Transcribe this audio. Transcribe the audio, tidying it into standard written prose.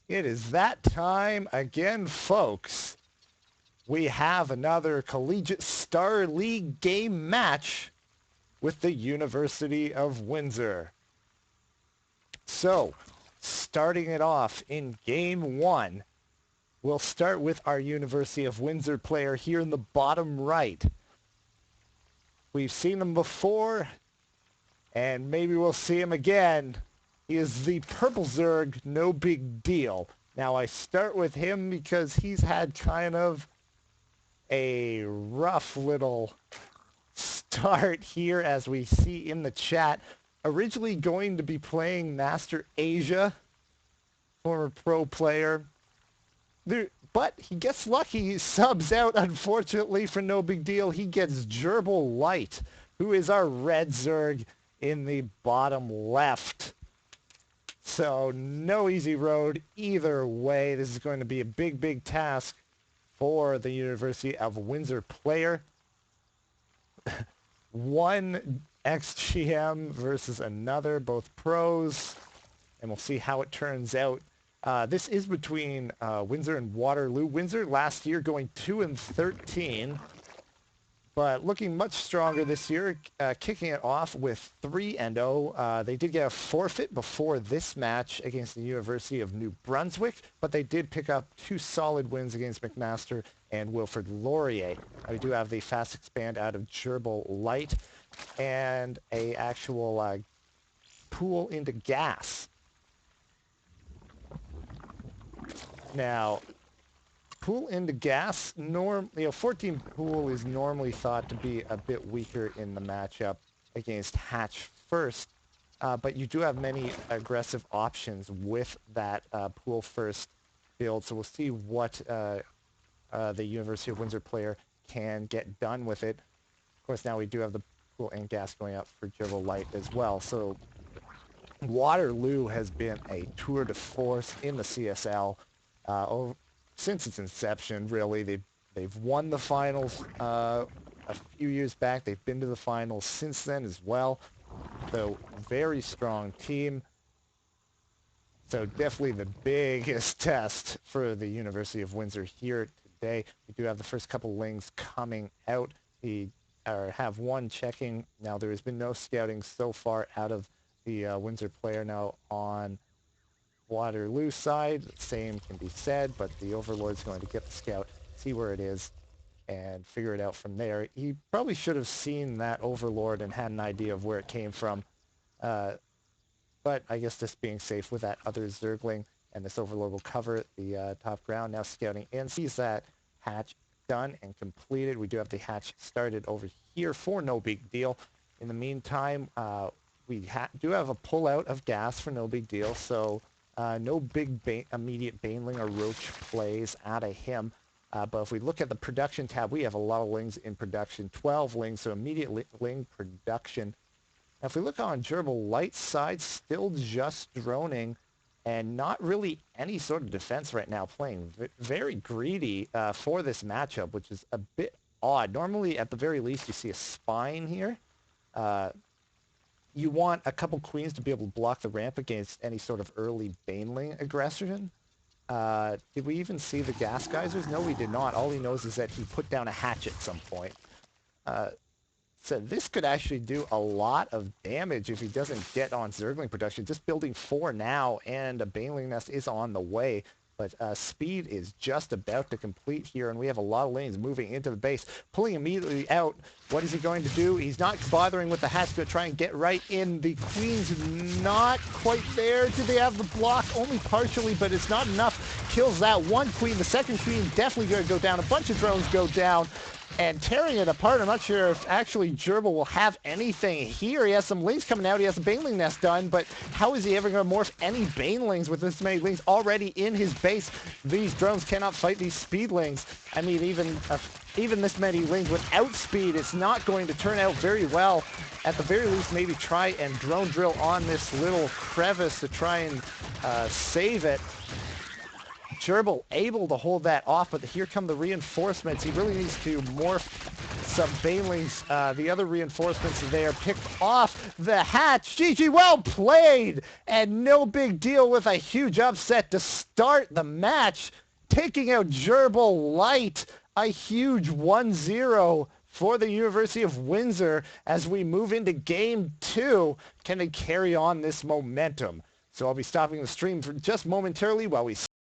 It is that time again, folks. We have another Collegiate Star League game match with the University of Windsor. So, starting it off in game one, we'll start with our University of Windsor player here in the bottom right. We've seen him before, and maybe we'll see him again. He is the Purple Zerg, no big deal. Now I start with him because he's had kind of a rough little start here, as we see in the chat. Originally going to be playing Master Asia, former pro player. But he gets lucky. He subs out, unfortunately, for no big deal. He gets Gerbil Light, who is our red Zerg in the bottom left. So no easy road either way. This is going to be a big, big task for the University of Windsor player. One XGM versus another, both pros, and we'll see how it turns out. This is between Windsor and Waterloo. Windsor last year going 2-13, but looking much stronger this year, kicking it off with 3-0. They did get a forfeit before this match against the University of New Brunswick, but they did pick up 2 solid wins against McMaster and Wilfrid Laurier. We do have the fast expand out of Gerbil Light and a actual pool into gas. Now, pool into gas, 14 pool is normally thought to be a bit weaker in the matchup against Hatch first, but you do have many aggressive options with that pool first build, so we'll see what the University of Windsor player can get done with it. Of course, now we do have the pool and gas going up for Gerbil Light as well, so Waterloo has been a tour de force in the CSL since its inception, really. They've won the finals a few years back. They've been to the finals since then as well. So very strong team. So definitely the biggest test for the University of Windsor here today. We do have the first couple lings coming out. We have one checking. Now there has been no scouting so far out of the Windsor player. Now on Waterloo side, same can be said, but the Overlord's going to get the scout, see where it is, and figure it out from there. He probably should have seen that Overlord and had an idea of where it came from, but I guess just being safe with that other Zergling, and this Overlord will cover the top ground. Now scouting in, sees that hatch done and completed. We do have the hatch started over here for no big deal. In the meantime, we do have a pull out of gas for no big deal, so no big immediate Baneling or Roach plays out of him. But if we look at the production tab, we have a lot of lings in production, 12 lings, so immediate ling production. Now if we look on Gerbil Light's side, still just droning and not really any sort of defense right now, playing very greedy for this matchup, which is a bit odd. Normally, at the very least, you see a spine here. You want a couple queens to be able to block the ramp against any sort of early Baneling aggression. Did we even see the gas geysers? No, we did not. All he knows is that he put down a hatch at some point. So this could actually do a lot of damage if he doesn't get on Zergling production. Just building 4 now, and a Baneling nest is on the way. But speed is just about to complete here, and we have a lot of lanes moving into the base. Pulling immediately out. What is he going to do? He's not bothering with the hatch to try and get right in. The queen's not quite there. Do they have the block? Only partially, but it's not enough. Kills that one queen. The second queen definitely going to go down. A bunch of drones go down and tearing it apart. I'm not sure if actually Gerbil will have anything here. He has some lings coming out. He has a Baneling nest done, but how is he ever going to morph any Banelings with this many lings already in his base? These drones cannot fight these speedlings. I mean, even this many lings without speed, it's not going to turn out very well. At the very least, maybe try and drone drill on this little crevice to try and save it. Gerbil able to hold that off, but here come the reinforcements. He really needs to morph some banelings, the other reinforcements there, picked off the hatch. GG, well played, and no big deal with a huge upset to start the match, taking out Gerbil Light, a huge 1-0 for the University of Windsor as we move into game 2. Can they carry on this momentum? So I'll be stopping the stream for just momentarily while we